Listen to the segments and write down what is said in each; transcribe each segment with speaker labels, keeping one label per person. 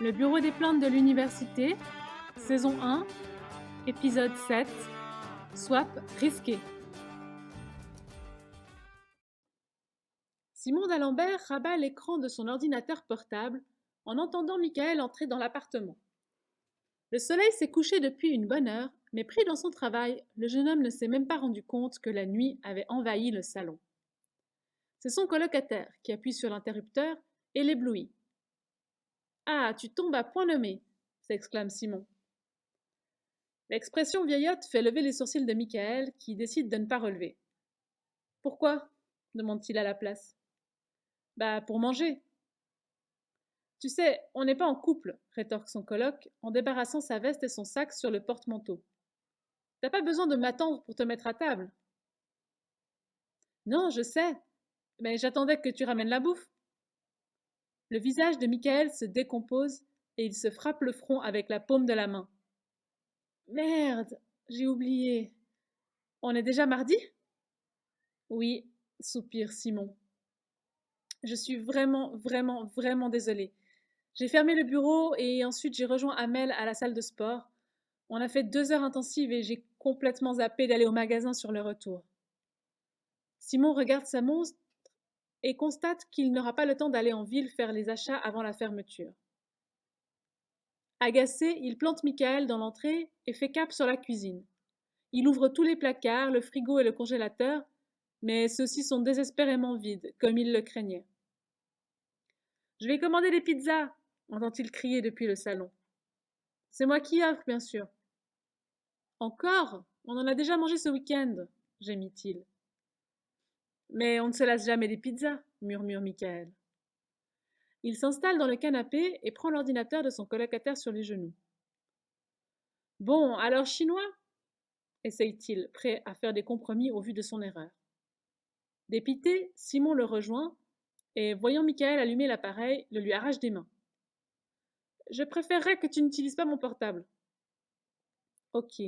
Speaker 1: Le bureau des plaintes de l'université, saison 1, épisode 7, swap risqué. Simon d'Alembert rabat l'écran de son ordinateur portable en entendant Michael entrer dans l'appartement. Le soleil s'est couché depuis une bonne heure, mais pris dans son travail, le jeune homme ne s'est même pas rendu compte que la nuit avait envahi le salon. C'est son colocataire qui appuie sur l'interrupteur et l'éblouit. « Ah, tu tombes à point nommé !» s'exclame Simon. L'expression vieillotte fait lever les sourcils de Michael, qui décide de ne pas relever. « Pourquoi » demande-t-il à la place. « Bah, pour manger. »« Tu sais, on n'est pas en couple, » rétorque son coloc, en débarrassant sa veste et son sac sur le porte-manteau. « T'as pas besoin de m'attendre pour te mettre à table. »« Non, je sais, mais j'attendais que tu ramènes la bouffe. » Le visage de Michael se décompose et il se frappe le front avec la paume de la main. « Merde, j'ai oublié. On est déjà mardi ?»« Oui, » soupire Simon. « Je suis vraiment désolée. J'ai fermé le bureau et ensuite j'ai rejoint Amel à la salle de sport. On a fait 2 heures intensives et j'ai complètement zappé d'aller au magasin sur le retour. » Simon regarde sa montre et constate qu'il n'aura pas le temps d'aller en ville faire les achats avant la fermeture. Agacé, il plante Michael dans l'entrée et fait cap sur la cuisine. Il ouvre tous les placards, le frigo et le congélateur, mais ceux-ci sont désespérément vides, comme il le craignait. « Je vais commander des pizzas !» entend-il crier depuis le salon. « C'est moi qui offre, bien sûr. »« Encore ? On en a déjà mangé ce week-end, » gémit-il. « Mais on ne se lasse jamais des pizzas, » murmure Michael. Il s'installe dans le canapé et prend l'ordinateur de son colocataire sur les genoux. « Bon, alors chinois ?» essaye-t-il, prêt à faire des compromis au vu de son erreur. Dépité, Simon le rejoint et, voyant Michael allumer l'appareil, le lui arrache des mains. « Je préférerais que tu n'utilises pas mon portable. »« Ok, »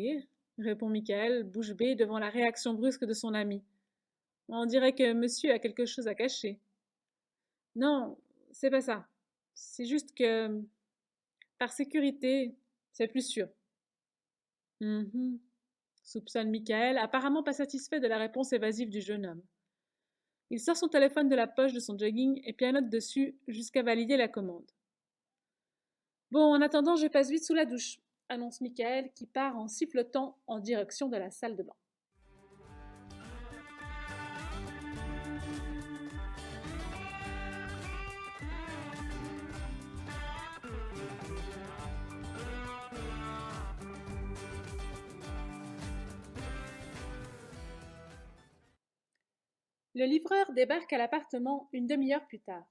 Speaker 1: répond Michael, bouche bée devant la réaction brusque de son ami. « On dirait que monsieur a quelque chose à cacher. »« Non, c'est pas ça. C'est juste que, par sécurité, c'est plus sûr. » Soupçonne Michael, apparemment pas satisfait de la réponse évasive du jeune homme. Il sort son téléphone de la poche de son jogging et pianote dessus jusqu'à valider la commande. « Bon, en attendant, je passe vite sous la douche, » annonce Michael qui part en sifflotant en direction de la salle de bain. Le livreur débarque à l'appartement une demi-heure plus tard.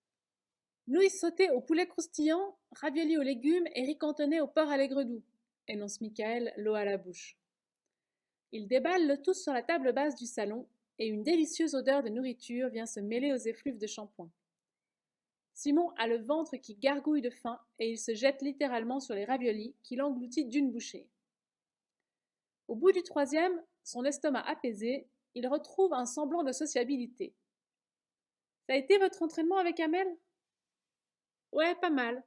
Speaker 1: « Nouilles sautées au poulet croustillant, raviolis aux légumes et riz cantonais au porc à l'aigre doux, » énonce Michael, l'eau à la bouche. Il déballe le tout sur la table basse du salon et une délicieuse odeur de nourriture vient se mêler aux effluves de shampoing. Simon a le ventre qui gargouille de faim et il se jette littéralement sur les raviolis qu'il engloutit d'une bouchée. Au bout du 3e, son estomac apaisé, il retrouve un semblant de sociabilité. « Ça a été votre entraînement avec Amel ?»« Ouais, pas mal.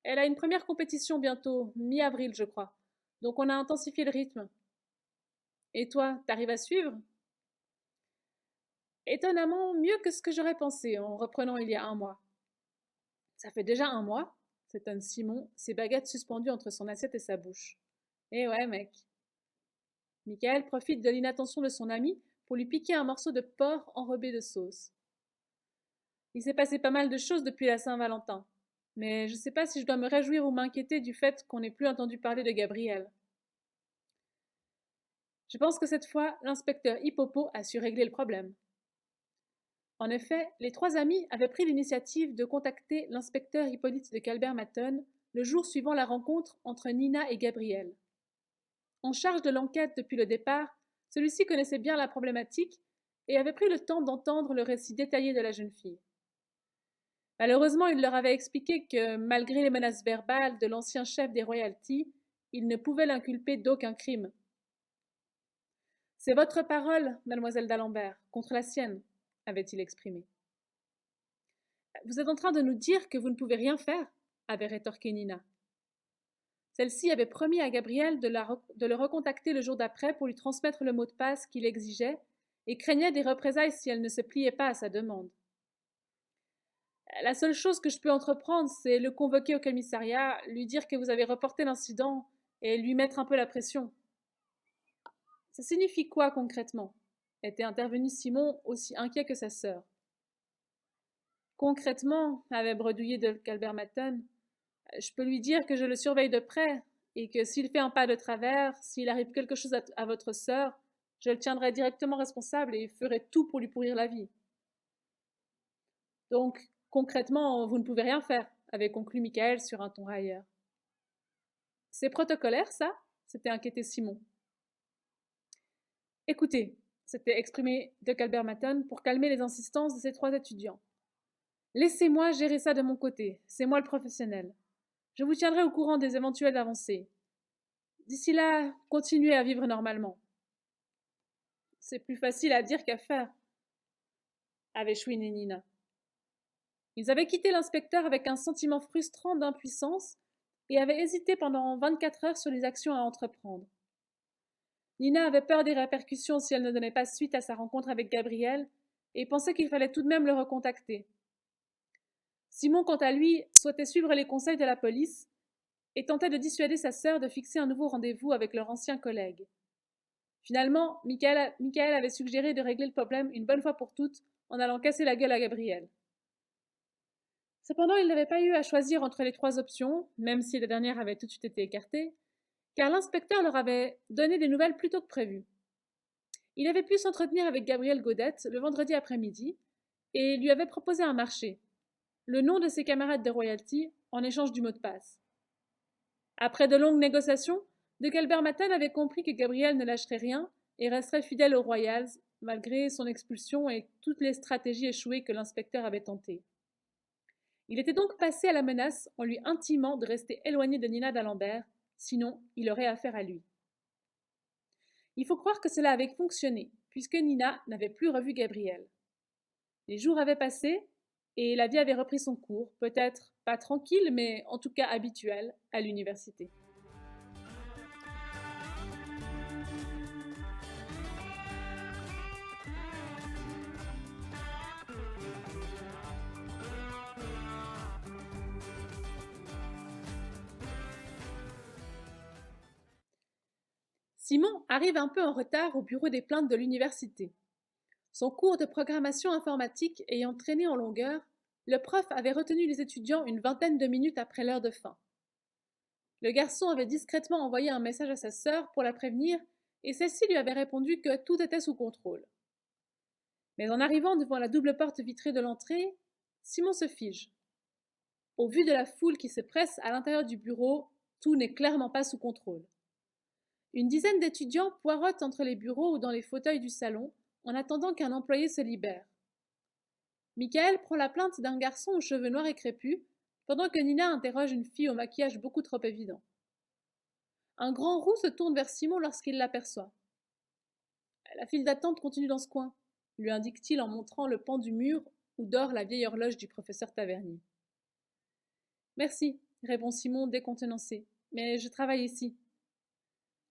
Speaker 1: Elle a une première compétition bientôt, mi-avril je crois, donc on a intensifié le rythme. »« Et toi, t'arrives à suivre ?»« Étonnamment mieux que ce que j'aurais pensé en reprenant il y a 1 mois. »« Ça fait déjà 1 mois ?» s'étonne Simon, ses baguettes suspendues entre son assiette et sa bouche. « Eh ouais, mec. » Michael profite de l'inattention de son ami pour lui piquer un morceau de porc enrobé de sauce. « Il s'est passé pas mal de choses depuis la Saint-Valentin, mais je sais pas si je dois me réjouir ou m'inquiéter du fait qu'on n'ait plus entendu parler de Gabriel. » Je pense que cette fois, l'inspecteur Hippopo a su régler le problème. En effet, les 3 amis avaient pris l'initiative de contacter l'inspecteur Hippolyte de Calbert-Maton le jour suivant la rencontre entre Nina et Gabriel. En charge de l'enquête depuis le départ, celui-ci connaissait bien la problématique et avait pris le temps d'entendre le récit détaillé de la jeune fille. Malheureusement, il leur avait expliqué que, malgré les menaces verbales de l'ancien chef des royalties, il ne pouvait l'inculper d'aucun crime. « C'est votre parole, mademoiselle d'Alembert, contre la sienne, » avait-il exprimé. « Vous êtes en train de nous dire que vous ne pouvez rien faire ?» avait rétorqué Nina. Celle-ci avait promis à Gabriel de le recontacter le jour d'après pour lui transmettre le mot de passe qu'il exigeait et craignait des représailles si elle ne se pliait pas à sa demande. La seule chose que je peux entreprendre, c'est le convoquer au commissariat, lui dire que vous avez reporté l'incident et lui mettre un peu la pression. Ça signifie quoi concrètement? Était intervenu Simon, aussi inquiet que sa sœur. Concrètement, avait bredouillé de Calbermaton, je peux lui dire que je le surveille de près et que s'il fait un pas de travers, s'il arrive quelque chose à votre sœur, je le tiendrai directement responsable et ferai tout pour lui pourrir la vie. Donc, concrètement, vous ne pouvez rien faire, avait conclu Michael sur un ton railleur. C'est protocolaire, ça? S'était inquiété Simon. Écoutez, s'était exprimé de Calbermaton pour calmer les insistances de ses trois étudiants. Laissez-moi gérer ça de mon côté, c'est moi le professionnel. Je vous tiendrai au courant des éventuelles avancées. D'ici là, continuez à vivre normalement. C'est plus facile à dire qu'à faire, avait chouiné Nina. Ils avaient quitté l'inspecteur avec un sentiment frustrant d'impuissance et avaient hésité pendant 24 heures sur les actions à entreprendre. Nina avait peur des répercussions si elle ne donnait pas suite à sa rencontre avec Gabriel et pensait qu'il fallait tout de même le recontacter. Simon, quant à lui, souhaitait suivre les conseils de la police et tentait de dissuader sa sœur de fixer un nouveau rendez-vous avec leur ancien collègue. Finalement, Michael avait suggéré de régler le problème une bonne fois pour toutes en allant casser la gueule à Gabriel. Cependant, il n'avait pas eu à choisir entre les trois options, même si la dernière avait tout de suite été écartée, car l'inspecteur leur avait donné des nouvelles plus tôt que prévu. Il avait pu s'entretenir avec Gabriel Godette le vendredi après-midi et lui avait proposé un marché, le nom de ses camarades de royalty en échange du mot de passe. Après de longues négociations, de Calbermaton avait compris que Gabriel ne lâcherait rien et resterait fidèle aux Royals, malgré son expulsion et toutes les stratégies échouées que l'inspecteur avait tentées. Il était donc passé à la menace en lui intimant de rester éloigné de Nina d'Alembert, sinon il aurait affaire à lui. Il faut croire que cela avait fonctionné, puisque Nina n'avait plus revu Gabriel. Les jours avaient passé, et la vie avait repris son cours, peut-être pas tranquille, mais en tout cas habituel, à l'université. Simon arrive un peu en retard au bureau des plaintes de l'université. Son cours de programmation informatique ayant traîné en longueur, le prof avait retenu les étudiants une vingtaine de minutes après l'heure de fin. Le garçon avait discrètement envoyé un message à sa sœur pour la prévenir et celle-ci lui avait répondu que tout était sous contrôle. Mais en arrivant devant la double porte vitrée de l'entrée, Simon se fige. Au vu de la foule qui se presse à l'intérieur du bureau, tout n'est clairement pas sous contrôle. Une dizaine d'étudiants poirotent entre les bureaux ou dans les fauteuils du salon en attendant qu'un employé se libère. Michael prend la plainte d'un garçon aux cheveux noirs et crépus, pendant que Nina interroge une fille au maquillage beaucoup trop évident. Un grand roux se tourne vers Simon lorsqu'il l'aperçoit. La file d'attente continue dans ce coin, lui indique-t-il en montrant le pan du mur où dort la vieille horloge du professeur Tavernier. Merci, répond Simon décontenancé, mais je travaille ici.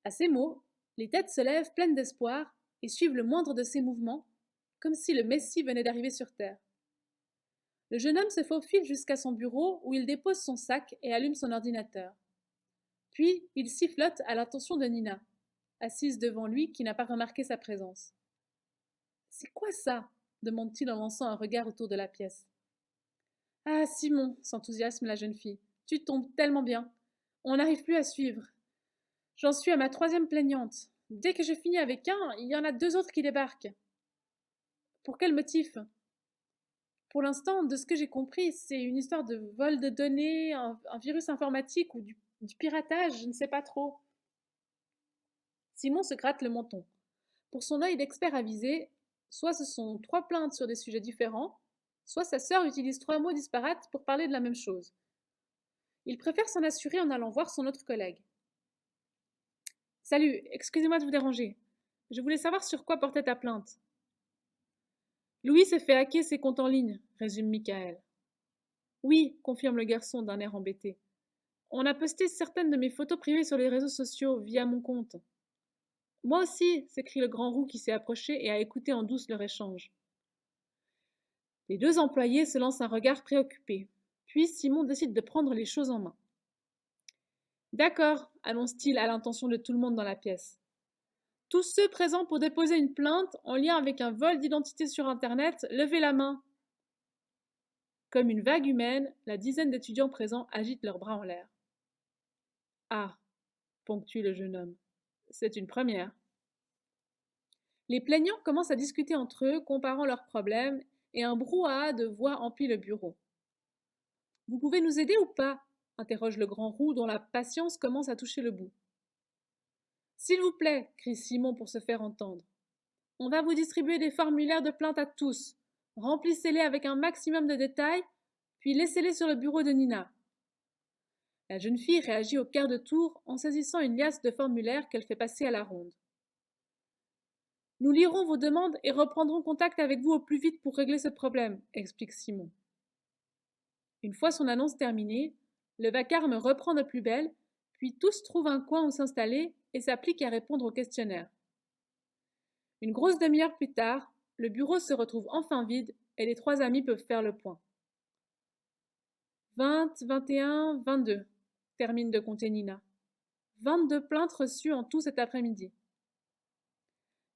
Speaker 1: À ces mots, les têtes se lèvent pleines d'espoir et suivent le moindre de ses mouvements, comme si le Messie venait d'arriver sur terre. Le jeune homme se faufile jusqu'à son bureau où il dépose son sac et allume son ordinateur. Puis, il sifflote à l'attention de Nina, assise devant lui qui n'a pas remarqué sa présence. « C'est quoi ça ?» demande-t-il en lançant un regard autour de la pièce. « Ah, Simon !» s'enthousiasme la jeune fille. « Tu tombes tellement bien. On n'arrive plus à suivre. J'en suis à ma troisième plaignante. Dès que je finis avec un, il y en a deux autres qui débarquent. » Pour quel motif? Pour l'instant, de ce que j'ai compris, c'est une histoire de vol de données, un virus informatique ou du piratage, je ne sais pas trop. Simon se gratte le menton. Pour son œil d'expert avisé, soit ce sont trois plaintes sur des sujets différents, soit sa sœur utilise trois mots disparates pour parler de la même chose. Il préfère s'en assurer en allant voir son autre collègue. « Salut, excusez-moi de vous déranger. Je voulais savoir sur quoi portait ta plainte. » « Louis s'est fait hacker ses comptes en ligne, résume Michael. Oui, confirme le garçon d'un air embêté. On a posté certaines de mes photos privées sur les réseaux sociaux via mon compte. Moi aussi, s'écrie le grand roux qui s'est approché et a écouté en douce leur échange. Les deux employés se lancent un regard préoccupé. Puis Simon décide de prendre les choses en main. D'accord, annonce-t-il à l'intention de tout le monde dans la pièce. Tous ceux présents pour déposer une plainte en lien avec un vol d'identité sur Internet, levez la main. Comme une vague humaine, la dizaine d'étudiants présents agitent leurs bras en l'air. Ah, ponctue le jeune homme, c'est une première. Les plaignants commencent à discuter entre eux, comparant leurs problèmes, et un brouhaha de voix emplit le bureau. Vous pouvez nous aider ou pas interroge le grand roux dont la patience commence à toucher le bout. S'il vous plaît, crie Simon pour se faire entendre. On va vous distribuer des formulaires de plainte à tous. Remplissez-les avec un maximum de détails, puis laissez-les sur le bureau de Nina. La jeune fille réagit au quart de tour en saisissant une liasse de formulaires qu'elle fait passer à la ronde. Nous lirons vos demandes et reprendrons contact avec vous au plus vite pour régler ce problème, explique Simon. Une fois son annonce terminée, le vacarme reprend de plus belle, puis tous trouvent un coin où s'installer et s'appliquent à répondre au questionnaire. Une grosse demi-heure plus tard, le bureau se retrouve enfin vide et les trois amis peuvent faire le point. 20, 21, 22, termine de compter Nina. 22 plaintes reçues en tout cet après-midi.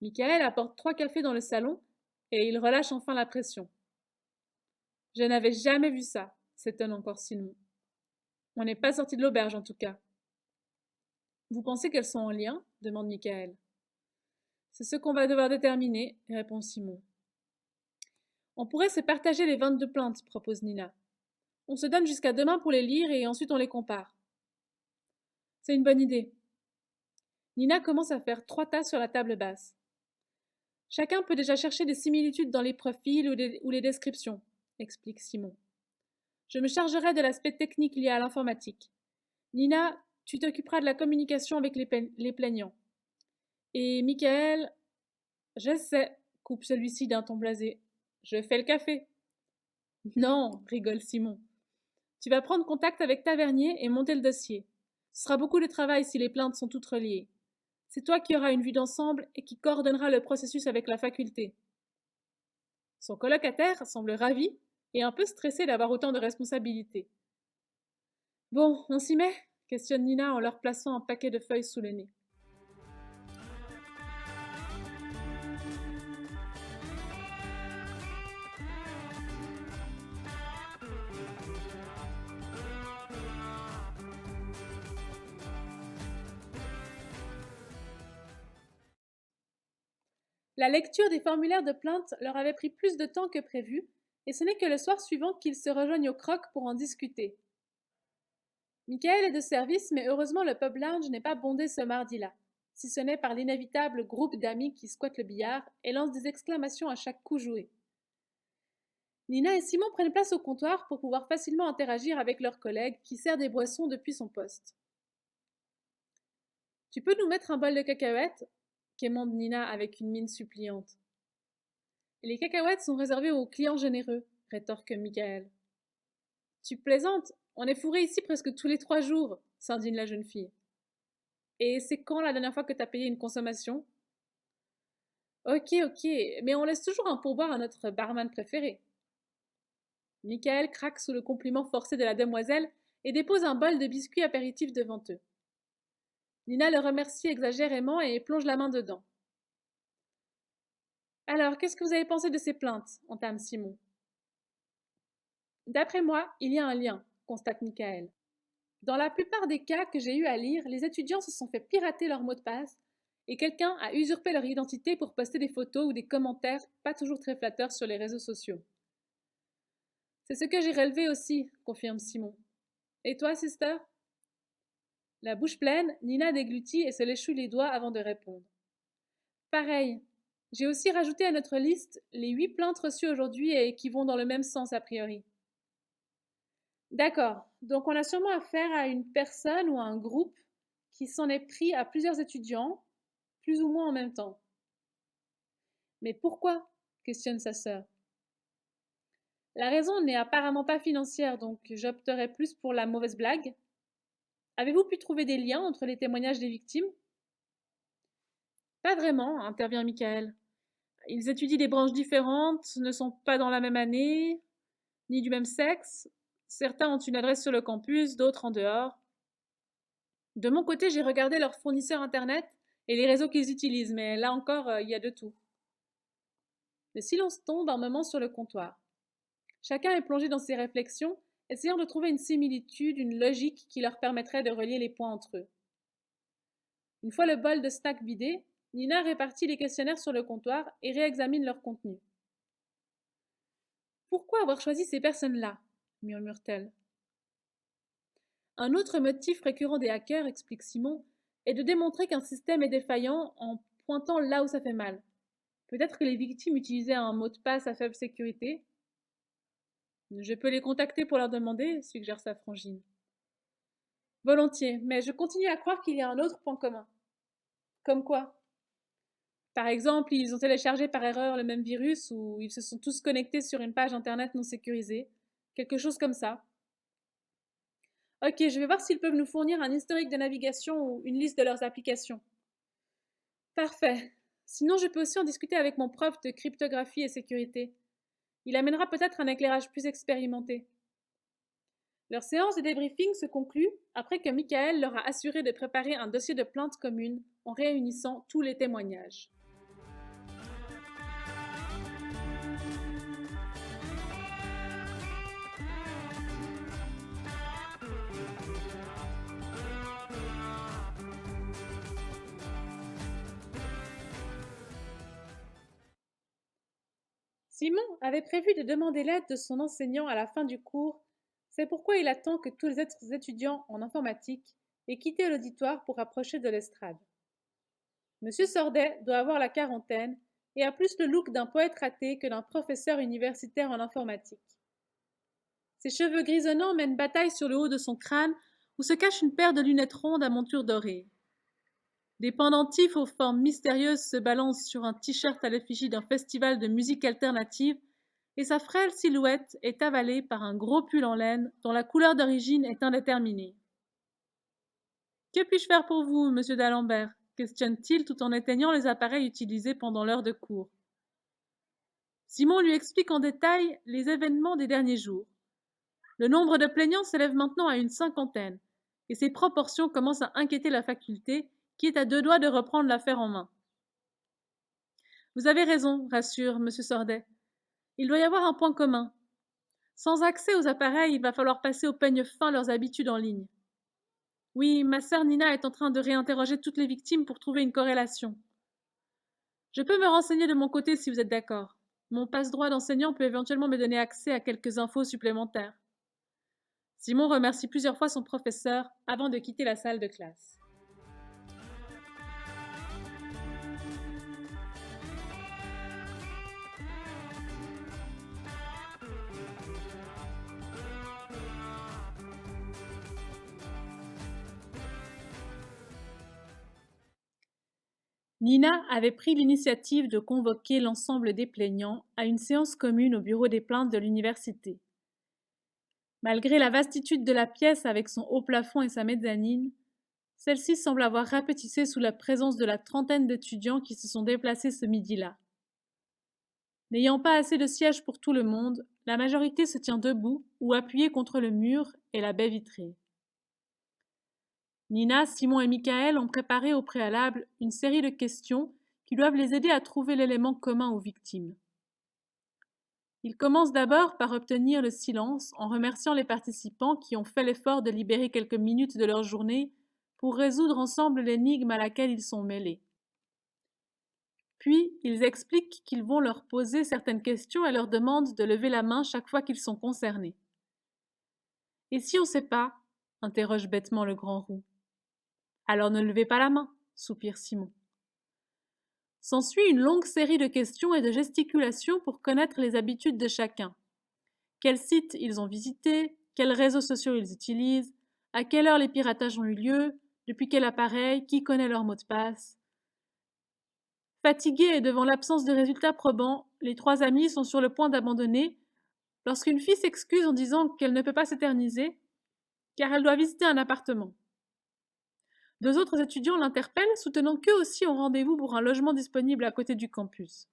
Speaker 1: Michael apporte 3 cafés dans le salon et il relâche enfin la pression. Je n'avais jamais vu ça, s'étonne encore Simon. On n'est pas sorti de l'auberge en tout cas. Vous pensez qu'elles sont en lien demande Michael. C'est ce qu'on va devoir déterminer, répond Simon. On pourrait se partager les 22 plaintes, propose Nina. On se donne jusqu'à demain pour les lire et ensuite on les compare. C'est une bonne idée. Nina commence à faire 3 tas sur la table basse. Chacun peut déjà chercher des similitudes dans les profils ou les descriptions, explique Simon. Je me chargerai de l'aspect technique lié à l'informatique. Nina, tu t'occuperas de la communication avec les plaignants. Et Michael, je sais, coupe celui-ci d'un ton blasé. Je fais le café. Non, rigole Simon. Tu vas prendre contact avec Tavernier et monter le dossier. Ce sera beaucoup de travail si les plaintes sont toutes reliées. C'est toi qui auras une vue d'ensemble et qui coordonnera le processus avec la faculté. Son colocataire semble ravi et un peu stressé d'avoir autant de responsabilités. Bon, on s'y met questionne Nina en leur plaçant un paquet de feuilles sous le nez. La lecture des formulaires de plainte leur avait pris plus de temps que prévu, et ce n'est que le soir suivant qu'ils se rejoignent au croc pour en discuter. Michael est de service, mais heureusement le pub lounge n'est pas bondé ce mardi-là, si ce n'est par l'inévitable groupe d'amis qui squattent le billard et lancent des exclamations à chaque coup joué. Nina et Simon prennent place au comptoir pour pouvoir facilement interagir avec leur collègue qui sert des boissons depuis son poste. Tu peux nous mettre un bol de cacahuètes quémande Nina avec une mine suppliante. Les cacahuètes sont réservées aux clients généreux, rétorque Michael. Tu plaisantes, on est fourré ici presque tous les 3 jours, s'indigne la jeune fille. Et c'est quand la dernière fois que t'as payé une consommation? Ok, ok, mais on laisse toujours un pourboire à notre barman préféré. Michael craque sous le compliment forcé de la demoiselle et dépose un bol de biscuits apéritifs devant eux. Nina le remercie exagérément et plonge la main dedans. Alors, qu'est-ce que vous avez pensé de ces plaintes entame Simon. D'après moi, il y a un lien, constate Michael. Dans la plupart des cas que j'ai eu à lire, les étudiants se sont fait pirater leur mot de passe et quelqu'un a usurpé leur identité pour poster des photos ou des commentaires pas toujours très flatteurs sur les réseaux sociaux. C'est ce que j'ai relevé aussi, confirme Simon. Et toi, sister? La bouche pleine, Nina déglutit et se léchouille les doigts avant de répondre. Pareil. J'ai aussi rajouté à notre liste les 8 plaintes reçues aujourd'hui et qui vont dans le même sens a priori. D'accord. Donc on a sûrement affaire à une personne ou à un groupe qui s'en est pris à plusieurs étudiants, plus ou moins en même temps. Mais pourquoi questionne sa sœur. La raison n'est apparemment pas financière, donc j'opterai plus pour la mauvaise blague. Avez-vous pu trouver des liens entre les témoignages des victimes? Pas vraiment, intervient Michael. Ils étudient des branches différentes, ne sont pas dans la même année, ni du même sexe. Certains ont une adresse sur le campus, d'autres en dehors. De mon côté, j'ai regardé leurs fournisseurs internet et les réseaux qu'ils utilisent, mais là encore, il y a de tout. Le silence tombe un moment sur le comptoir. Chacun est plongé dans ses réflexions, essayant de trouver une similitude, une logique qui leur permettrait de relier les points entre eux. Une fois le bol de snack vidé, Nina répartit les questionnaires sur le comptoir et réexamine leur contenu. Pourquoi avoir choisi ces personnes-là? Murmure-t-elle. Un autre motif récurrent des hackers, explique Simon, est de démontrer qu'un système est défaillant en pointant là où ça fait mal. Peut-être que les victimes utilisaient un mot de passe à faible sécurité. Je peux les contacter pour leur demander, suggère sa frangine. Volontiers, mais je continue à croire qu'il y a un autre point commun. Comme quoi? Par exemple, ils ont téléchargé par erreur le même virus ou ils se sont tous connectés sur une page internet non sécurisée. Quelque chose comme ça. Ok, je vais voir s'ils peuvent nous fournir un historique de navigation ou une liste de leurs applications. Parfait. Sinon, je peux aussi en discuter avec mon prof de cryptographie et sécurité. Il amènera peut-être un éclairage plus expérimenté. Leur séance de débriefing se conclut après que Michael leur a assuré de préparer un dossier de plainte commune en réunissant tous les témoignages. Simon avait prévu de demander l'aide de son enseignant à la fin du cours. C'est pourquoi il attend que tous les autres étudiants en informatique aient quitté l'auditoire pour approcher de l'estrade. Monsieur Sordet doit avoir la quarantaine et a plus le look d'un poète raté que d'un professeur universitaire en informatique. Ses cheveux grisonnants mènent bataille sur le haut de son crâne où se cache une paire de lunettes rondes à monture dorée. Des pendentifs aux formes mystérieuses se balancent sur un t-shirt à l'effigie d'un festival de musique alternative et sa frêle silhouette est avalée par un gros pull en laine dont la couleur d'origine est indéterminée. Que puis-je faire pour vous, monsieur d'Alembert? Questionne-t-il tout en éteignant les appareils utilisés pendant l'heure de cours. Simon lui explique en détail les événements des derniers jours. Le nombre de plaignants s'élève maintenant à une cinquantaine, et ces proportions commencent à inquiéter la faculté, qui est à deux doigts de reprendre l'affaire en main. Vous avez raison, rassure M. Sordet. Il doit y avoir un point commun. Sans accès aux appareils, il va falloir passer au peigne fin leurs habitudes en ligne. Oui, ma sœur Nina est en train de réinterroger toutes les victimes pour trouver une corrélation. Je peux me renseigner de mon côté si vous êtes d'accord. Mon passe-droit d'enseignant peut éventuellement me donner accès à quelques infos supplémentaires. Simon remercie plusieurs fois son professeur avant de quitter la salle de classe. Nina avait pris l'initiative de convoquer l'ensemble des plaignants à une séance commune au bureau des plaintes de l'université. Malgré la vastitude de la pièce avec son haut plafond et sa mezzanine, celle-ci semble avoir rapetissé sous la présence de la trentaine d'étudiants qui se sont déplacés ce midi-là. N'ayant pas assez de sièges pour tout le monde, la majorité se tient debout ou appuyée contre le mur et la baie vitrée. Nina, Simon et Michael ont préparé au préalable une série de questions qui doivent les aider à trouver l'élément commun aux victimes. Ils commencent d'abord par obtenir le silence en remerciant les participants qui ont fait l'effort de libérer quelques minutes de leur journée pour résoudre ensemble l'énigme à laquelle ils sont mêlés. Puis, ils expliquent qu'ils vont leur poser certaines questions et leur demandent de lever la main chaque fois qu'ils sont concernés. « Et si on ne sait pas ?» interroge bêtement le grand roux. « Alors ne levez pas la main » soupire Simon. S'ensuit une longue série de questions et de gesticulations pour connaître les habitudes de chacun. Quels sites ils ont visités, quels réseaux sociaux ils utilisent, à quelle heure les piratages ont eu lieu, depuis quel appareil, qui connaît leur mot de passe. Fatigués et devant l'absence de résultats probants, les trois amis sont sur le point d'abandonner lorsqu'une fille s'excuse en disant qu'elle ne peut pas s'éterniser car elle doit visiter un appartement. Deux autres étudiants l'interpellent, soutenant qu'eux aussi ont rendez-vous pour un logement disponible à côté du campus.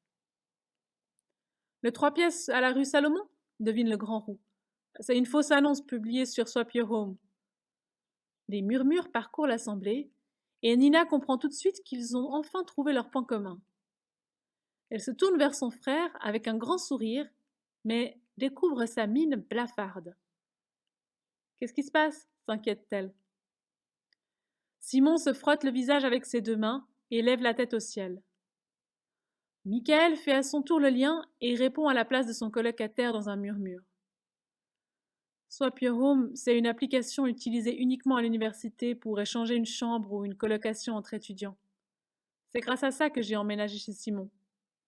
Speaker 1: Le 3 pièces à la rue Salomon, devine le grand roux. C'est une fausse annonce publiée sur Swap Your Home. Des murmures parcourent l'assemblée, et Nina comprend tout de suite qu'ils ont enfin trouvé leur point commun. Elle se tourne vers son frère avec un grand sourire, mais découvre sa mine blafarde. Qu'est-ce qui se passe s'inquiète-t-elle. Simon se frotte le visage avec ses deux mains et lève la tête au ciel. Michael fait à son tour le lien et répond à la place de son colocataire dans un murmure. Swap Your Home, c'est une application utilisée uniquement à l'université pour échanger une chambre ou une colocation entre étudiants. C'est grâce à ça que j'ai emménagé chez Simon.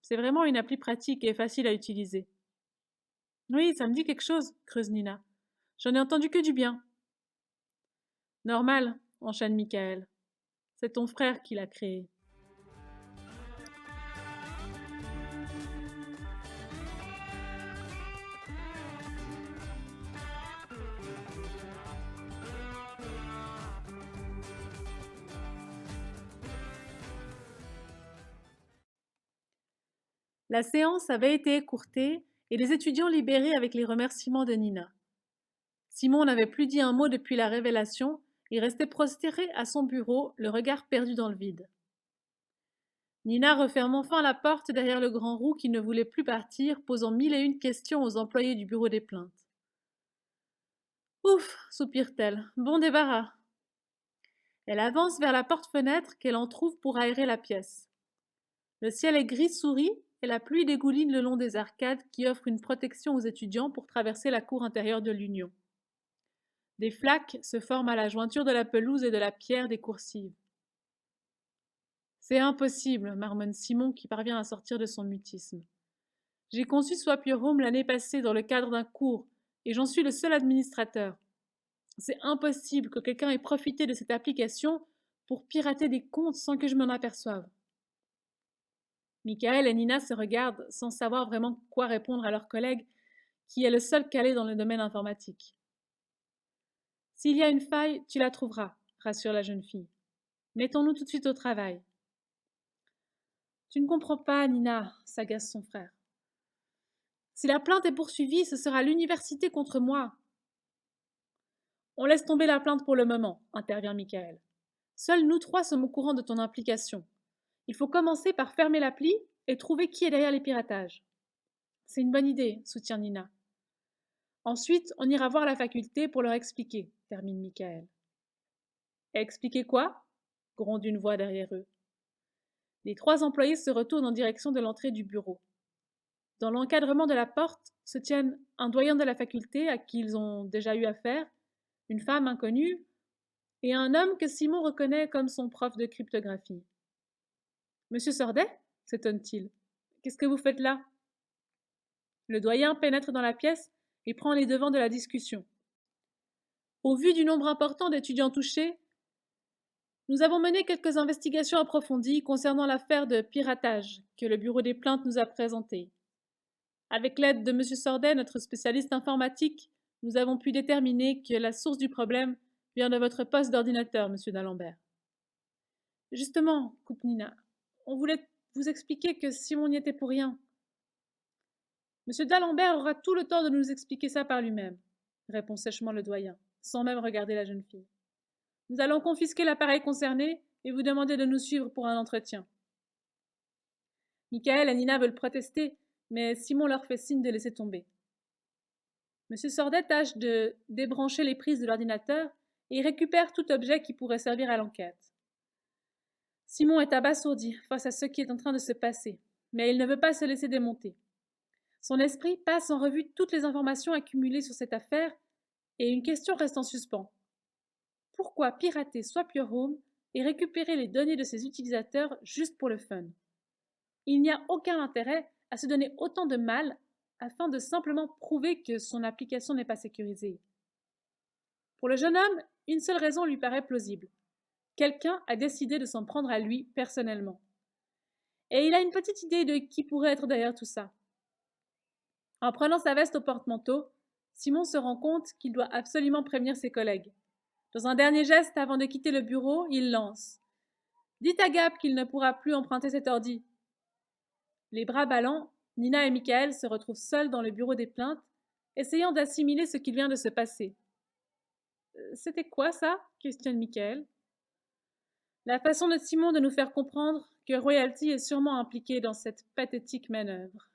Speaker 1: C'est vraiment une appli pratique et facile à utiliser. Oui, ça me dit quelque chose, creuse Nina. J'en ai entendu que du bien. Normal, enchaîne Michael. C'est ton frère qui l'a créé. La séance avait été écourtée et les étudiants libérés avec les remerciements de Nina. Simon n'avait plus dit un mot depuis la révélation et restait prostré à son bureau, le regard perdu dans le vide. Nina referme enfin la porte derrière le grand roux qui ne voulait plus partir, posant 1001 questions aux employés du bureau des plaintes. Ouf, soupire-t-elle, bon débarras. Elle avance vers la porte-fenêtre qu'elle entr'ouvre pour aérer la pièce. Le ciel est gris souris et la pluie dégouline le long des arcades qui offrent une protection aux étudiants pour traverser la cour intérieure de l'Union. Des flaques se forment à la jointure de la pelouse et de la pierre des coursives. C'est impossible, marmonne Simon qui parvient à sortir de son mutisme. J'ai conçu Swap Your Home l'année passée dans le cadre d'un cours et j'en suis le seul administrateur. C'est impossible que quelqu'un ait profité de cette application pour pirater des comptes sans que je m'en aperçoive. Michael et Nina se regardent sans savoir vraiment quoi répondre à leur collègue, qui est le seul calé dans le domaine informatique. S'il y a une faille, tu la trouveras, rassure la jeune fille. Mettons-nous tout de suite au travail. Tu ne comprends pas, Nina, s'agace son frère. Si la plainte est poursuivie, ce sera l'université contre moi. On laisse tomber la plainte pour le moment, intervient Michael. Seuls nous trois sommes au courant de ton implication. Il faut commencer par fermer l'appli et trouver qui est derrière les piratages. C'est une bonne idée, soutient Nina. Ensuite, on ira voir la faculté pour leur expliquer, termine Michael. Expliquer quoi gronde une voix derrière eux. Les trois employés se retournent en direction de l'entrée du bureau. Dans l'encadrement de la porte se tiennent un doyen de la faculté à qui ils ont déjà eu affaire, une femme inconnue et un homme que Simon reconnaît comme son prof de cryptographie. Monsieur Sordet s'étonne-t-il. Qu'est-ce que vous faites là? Le doyen pénètre dans la pièce et prend les devants de la discussion. Au vu du nombre important d'étudiants touchés, nous avons mené quelques investigations approfondies concernant l'affaire de piratage que le bureau des plaintes nous a présentée. Avec l'aide de M. Sordet, notre spécialiste informatique, nous avons pu déterminer que la source du problème vient de votre poste d'ordinateur, M. d'Alembert. Justement, coupe Nina, on voulait vous expliquer que Simon n'y était pour rien. M. d'Alembert aura tout le temps de nous expliquer ça par lui-même, répond sèchement le doyen, sans même regarder la jeune fille. Nous allons confisquer l'appareil concerné et vous demander de nous suivre pour un entretien. Michael et Nina veulent protester, mais Simon leur fait signe de laisser tomber. M. Sordet tâche de débrancher les prises de l'ordinateur et récupère tout objet qui pourrait servir à l'enquête. Simon est abasourdi face à ce qui est en train de se passer, mais il ne veut pas se laisser démonter. Son esprit passe en revue toutes les informations accumulées sur cette affaire et une question reste en suspens. Pourquoi pirater Swap Your Home et récupérer les données de ses utilisateurs juste pour le fun? Il n'y a aucun intérêt à se donner autant de mal afin de simplement prouver que son application n'est pas sécurisée. Pour le jeune homme, une seule raison lui paraît plausible. Quelqu'un a décidé de s'en prendre à lui personnellement. Et il a une petite idée de qui pourrait être derrière tout ça. En prenant sa veste au porte-manteau, Simon se rend compte qu'il doit absolument prévenir ses collègues. Dans un dernier geste avant de quitter le bureau, il lance: Dites à Gab qu'il ne pourra plus emprunter cet ordi. Les bras ballants, Nina et Michael se retrouvent seuls dans le bureau des plaintes, essayant d'assimiler ce qui vient de se passer. C'était quoi ça? Questionne Michael. La façon de Simon de nous faire comprendre que Royalty est sûrement impliqué dans cette pathétique manœuvre.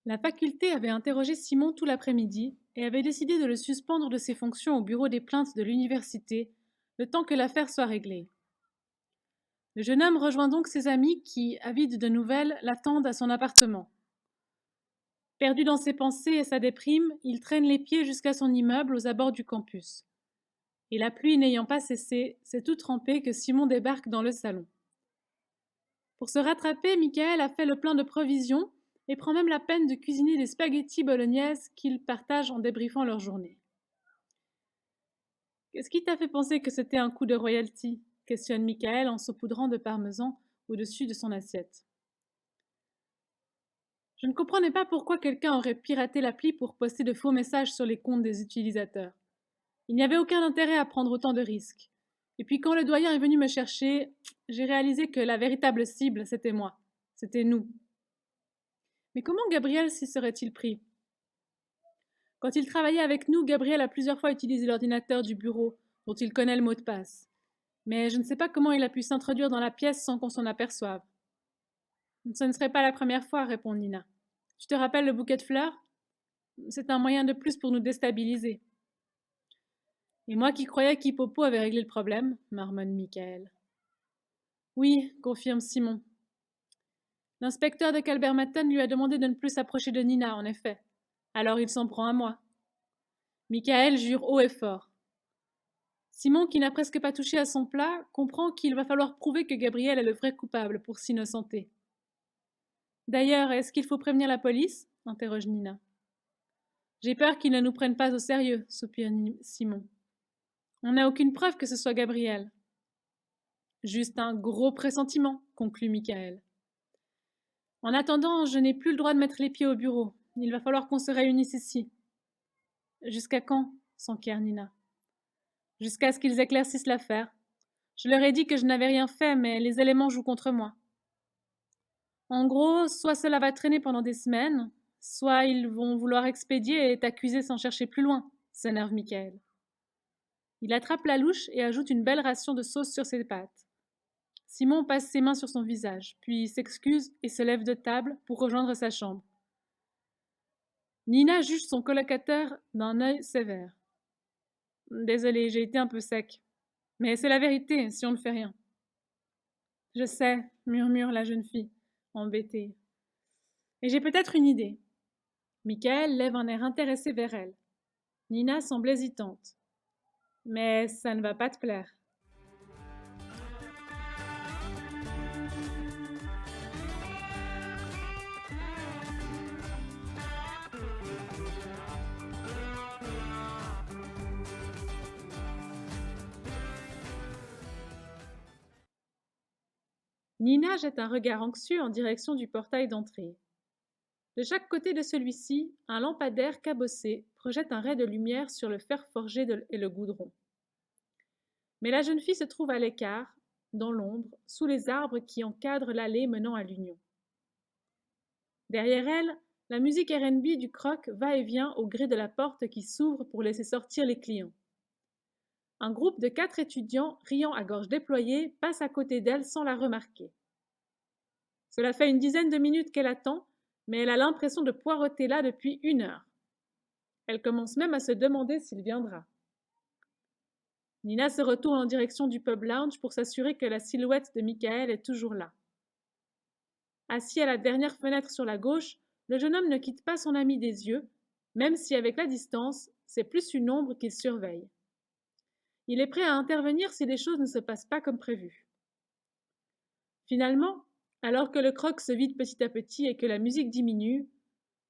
Speaker 1: La faculté avait interrogé Simon tout l'après-midi et avait décidé de le suspendre de ses fonctions au bureau des plaintes de l'université, le temps que l'affaire soit réglée. Le jeune homme rejoint donc ses amis qui, avides de nouvelles, l'attendent à son appartement. Perdu dans ses pensées et sa déprime, il traîne les pieds jusqu'à son immeuble aux abords du campus. Et la pluie n'ayant pas cessé, c'est tout trempé que Simon débarque dans le salon. Pour se rattraper, Michael a fait le plein de provisions et prend même la peine de cuisiner des spaghettis bolognaises qu'ils partagent en débriefant leur journée. Qu'est-ce qui t'a fait penser que c'était un coup de royalty? Questionne Michael en saupoudrant de parmesan au-dessus de son assiette. Je ne comprenais pas pourquoi quelqu'un aurait piraté l'appli pour poster de faux messages sur les comptes des utilisateurs. Il n'y avait aucun intérêt à prendre autant de risques. Et puis quand le doyen est venu me chercher, j'ai réalisé que la véritable cible, c'était moi. C'était nous. Mais comment Gabriel s'y serait-il pris? Quand il travaillait avec nous, Gabriel a plusieurs fois utilisé l'ordinateur du bureau, dont il connaît le mot de passe. Mais je ne sais pas comment il a pu s'introduire dans la pièce sans qu'on s'en aperçoive. Ce ne serait pas la première fois, répond Nina. Tu te rappelles le bouquet de fleurs? C'est un moyen de plus pour nous déstabiliser. Et moi qui croyais qu'Hippopo avait réglé le problème, marmonne Michael. Oui, confirme Simon. L'inspecteur de Calbermaton lui a demandé de ne plus s'approcher de Nina, en effet. Alors il s'en prend à moi. Michael jure haut et fort. Simon, qui n'a presque pas touché à son plat, comprend qu'il va falloir prouver que Gabriel est le vrai coupable pour s'innocenter. D'ailleurs, est-ce qu'il faut prévenir la police? Interroge Nina. J'ai peur qu'ils ne nous prennent pas au sérieux, soupire Simon. On n'a aucune preuve que ce soit Gabriel. Juste un gros pressentiment, conclut Michael. En attendant, je n'ai plus le droit de mettre les pieds au bureau. Il va falloir qu'on se réunisse ici. Jusqu'à quand? S'enquiert Nina. Jusqu'à ce qu'ils éclaircissent l'affaire. Je leur ai dit que je n'avais rien fait, mais les éléments jouent contre moi. En gros, soit cela va traîner pendant des semaines, soit ils vont vouloir expédier et t'accuser sans chercher plus loin, s'énerve Michael. Il attrape la louche et ajoute une belle ration de sauce sur ses pâtes. Simon passe ses mains sur son visage, puis s'excuse et se lève de table pour rejoindre sa chambre. Nina juge son colocataire d'un œil sévère. Désolée, j'ai été un peu sec. Mais c'est la vérité si on ne fait rien. Je sais, murmure la jeune fille, embêtée. Et j'ai peut-être une idée. Michael lève un air intéressé vers elle. Nina semble hésitante. Mais ça ne va pas te plaire. Nina jette un regard anxieux en direction du portail d'entrée. De chaque côté de celui-ci, un lampadaire cabossé projette un ray de lumière sur le fer forgé et le goudron. Mais la jeune fille se trouve à l'écart, dans l'ombre, sous les arbres qui encadrent l'allée menant à l'Union. Derrière elle, la musique R&B du croc va et vient au gré de la porte qui s'ouvre pour laisser sortir les clients. Un groupe de 4 étudiants, riant à gorge déployée, passe à côté d'elle sans la remarquer. Cela fait une dizaine de minutes qu'elle attend, mais elle a l'impression de poireauter là depuis 1 heure. Elle commence même à se demander s'il viendra. Nina se retourne en direction du pub lounge pour s'assurer que la silhouette de Michael est toujours là. Assis à la dernière fenêtre sur la gauche, le jeune homme ne quitte pas son ami des yeux, même si avec la distance, c'est plus une ombre qu'il surveille. Il est prêt à intervenir si les choses ne se passent pas comme prévu. Finalement, Alors que le croc se vide petit à petit et que la musique diminue,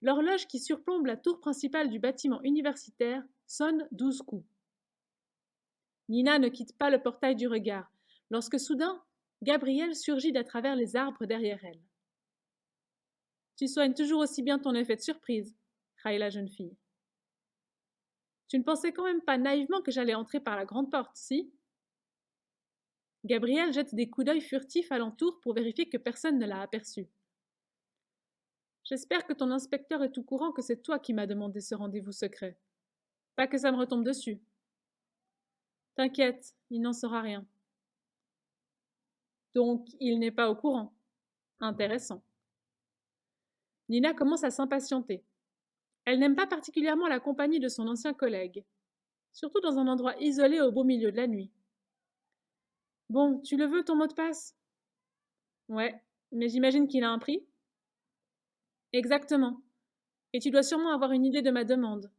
Speaker 1: l'horloge qui surplombe la tour principale du bâtiment universitaire sonne 12 coups. Nina ne quitte pas le portail du regard, lorsque soudain, Gabrielle surgit d'à travers les arbres derrière elle. Tu soignes toujours aussi bien ton effet de surprise, raille la jeune fille. Tu ne pensais quand même pas naïvement que j'allais entrer par la grande porte, si? Gabrielle jette des coups d'œil furtifs alentour pour vérifier que personne ne l'a aperçue. J'espère que ton inspecteur est au courant que c'est toi qui m'as demandé ce rendez-vous secret. Pas que ça me retombe dessus. T'inquiète, il n'en saura rien. Donc, il n'est pas au courant. Intéressant. Nina commence à s'impatienter. Elle n'aime pas particulièrement la compagnie de son ancien collègue, surtout dans un endroit isolé au beau milieu de la nuit. Bon, tu le veux ton mot de passe? Ouais, mais j'imagine qu'il a un prix? Exactement. Et tu dois sûrement avoir une idée de ma demande.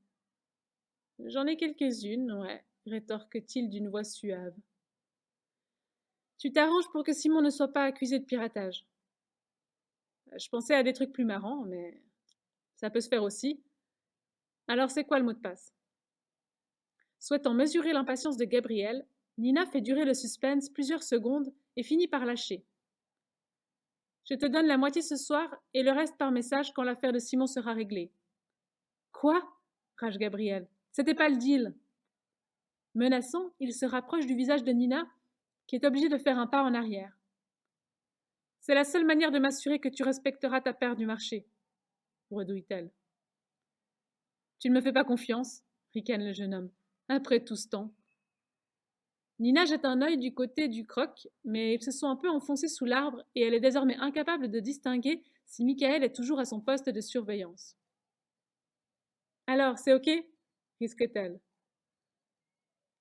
Speaker 1: J'en ai quelques-unes, ouais, rétorque-t-il d'une voix suave. Tu t'arranges pour que Simon ne soit pas accusé de piratage. Je pensais à des trucs plus marrants, mais ça peut se faire aussi. Alors c'est quoi le mot de passe? Souhaitant mesurer l'impatience de Gabriel, Nina fait durer le suspense plusieurs secondes et finit par lâcher. Je te donne la moitié ce soir et le reste par message quand l'affaire de Simon sera réglée. Quoi? Rage Gabriel. C'était pas le deal. Menaçant, il se rapproche du visage de Nina, qui est obligée de faire un pas en arrière. C'est la seule manière de m'assurer que tu respecteras ta part du marché, bredouille-t-elle. Tu ne me fais pas confiance, ricane le jeune homme. Après tout ce temps. Nina jette un œil du côté du croc, mais ils se sont un peu enfoncés sous l'arbre et elle est désormais incapable de distinguer si Michael est toujours à son poste de surveillance. Alors, c'est ok? Risque-t-elle.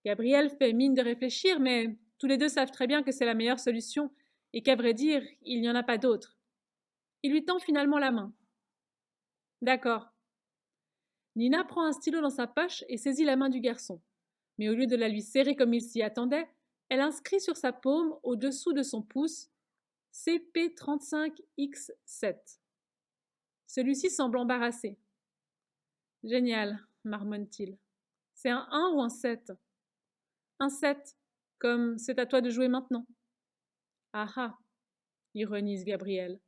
Speaker 1: Gabriel fait mine de réfléchir, mais tous les deux savent très bien que c'est la meilleure solution et qu'à vrai dire, il n'y en a pas d'autre. Il lui tend finalement la main. D'accord. Nina prend un stylo dans sa poche et saisit la main du garçon. Mais au lieu de la lui serrer comme il s'y attendait, elle inscrit sur sa paume, au-dessous de son pouce, CP35X7. Celui-ci semble embarrassé. Génial, marmonne-t-il. C'est un 1 ou un 7? Un 7, comme c'est à toi de jouer maintenant. Ah ah, ironise Gabriel.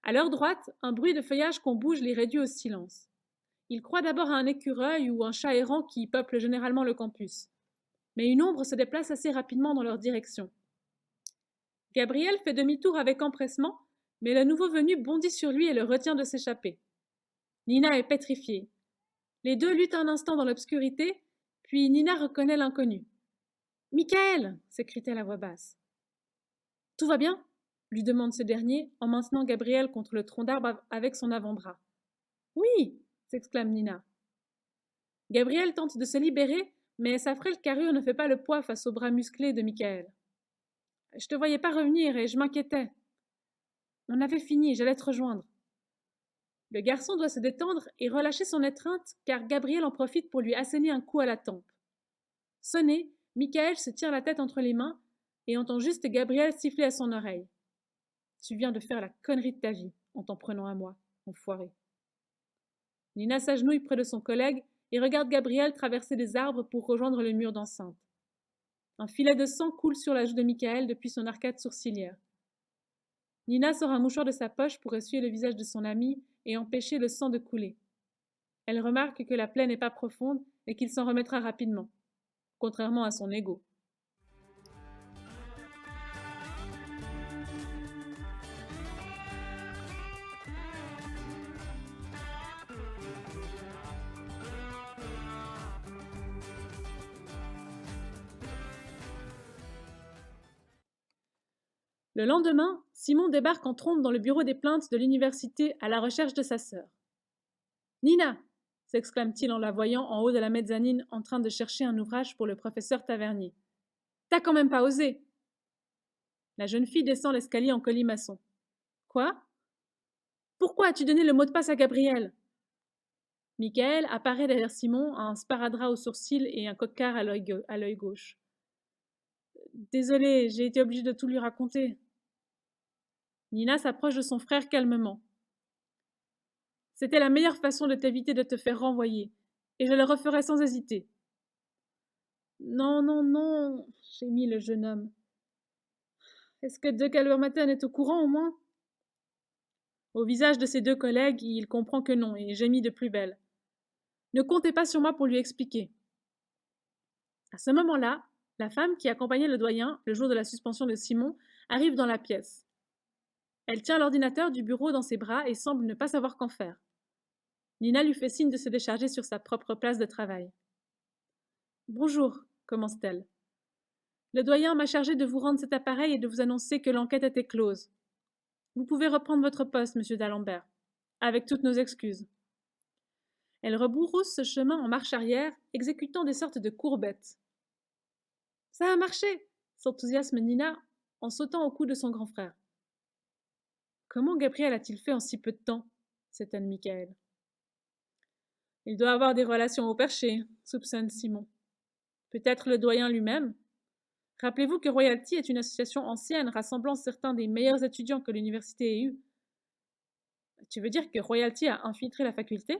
Speaker 1: À leur droite, un bruit de feuillage qu'on bouge les réduit au silence. Ils croient d'abord à un écureuil ou un chat errant qui peuple généralement le campus. Mais une ombre se déplace assez rapidement dans leur direction. Gabriel fait demi-tour avec empressement, mais le nouveau venu bondit sur lui et le retient de s'échapper. Nina est pétrifiée. Les deux luttent un instant dans l'obscurité, puis Nina reconnaît l'inconnu. Michael s'écrie-t-elle à voix basse. Tout va bien lui demande ce dernier en maintenant Gabriel contre le tronc d'arbre avec son avant-bras. Oui s'exclame Nina. Gabriel tente de se libérer, mais sa frêle carrure ne fait pas le poids face aux bras musclés de Michael. Je te voyais pas revenir et je m'inquiétais. On avait fini, j'allais te rejoindre. Le garçon doit se détendre et relâcher son étreinte car Gabriel en profite pour lui asséner un coup à la tempe. Sonné, Michael se tient la tête entre les mains et entend juste Gabriel siffler à son oreille. Tu viens de faire la connerie de ta vie en t'en prenant à moi, enfoiré. Nina s'agenouille près de son collègue et regarde Gabriel traverser les arbres pour rejoindre le mur d'enceinte. Un filet de sang coule sur la joue de Michael depuis son arcade sourcilière. Nina sort un mouchoir de sa poche pour essuyer le visage de son ami et empêcher le sang de couler. Elle remarque que la plaie n'est pas profonde et qu'il s'en remettra rapidement, contrairement à son ego. Le lendemain, Simon débarque en trombe dans le bureau des plaintes de l'université à la recherche de sa sœur. Nina s'exclame-t-il en la voyant en haut de la mezzanine en train de chercher un ouvrage pour le professeur Tavernier. T'as quand même pas osé. La jeune fille descend l'escalier en colimaçon. Quoi? Pourquoi as-tu donné le mot de passe à Gabriel? Michael apparaît derrière Simon, un sparadrap aux sourcils et un coquard à l'œil gauche. Désolé, j'ai été obligée de tout lui raconter. Nina s'approche de son frère calmement. C'était la meilleure façon de t'éviter de te faire renvoyer, et je le referai sans hésiter. Non, non, non, gémit le jeune homme. Est-ce que De Calvermaten est au courant au moins? Au visage de ses deux collègues, il comprend que non et gémit de plus belle. Ne comptez pas sur moi pour lui expliquer. À ce moment-là, la femme qui accompagnait le doyen le jour de la suspension de Simon arrive dans la pièce. Elle tient l'ordinateur du bureau dans ses bras et semble ne pas savoir qu'en faire. Nina lui fait signe de se décharger sur sa propre place de travail. Bonjour, commence-t-elle. Le doyen m'a chargé de vous rendre cet appareil et de vous annoncer que l'enquête était close. Vous pouvez reprendre votre poste, monsieur d'Alembert, avec toutes nos excuses. Elle rebrousse ce chemin en marche arrière, exécutant des sortes de courbettes. Ça a marché, s'enthousiasme Nina en sautant au cou de son grand frère. Comment Gabriel a-t-il fait en si peu de temps? S'étonne Michael. Il doit avoir des relations au perché, soupçonne Simon. Peut-être le doyen lui-même? Rappelez-vous que Royalty est une association ancienne rassemblant certains des meilleurs étudiants que l'université ait eus. Tu veux dire que Royalty a infiltré la faculté?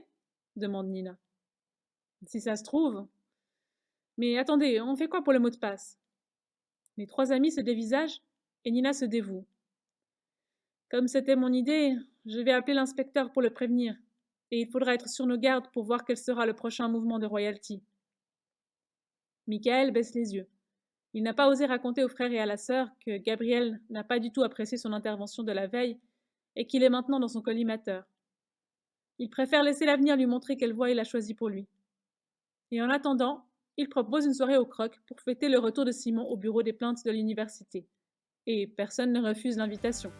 Speaker 1: Demande Nina. Si ça se trouve. Mais attendez, on fait quoi pour le mot de passe? Les trois amis se dévisagent et Nina se dévoue. Comme c'était mon idée, je vais appeler l'inspecteur pour le prévenir, et il faudra être sur nos gardes pour voir quel sera le prochain mouvement de Royalty. Michael baisse les yeux. Il n'a pas osé raconter aux frères et à la sœur que Gabriel n'a pas du tout apprécié son intervention de la veille et qu'il est maintenant dans son collimateur. Il préfère laisser l'avenir lui montrer quelle voie il a choisie pour lui. Et en attendant, il propose une soirée au croc pour fêter le retour de Simon au bureau des plaintes de l'université. Et personne ne refuse l'invitation.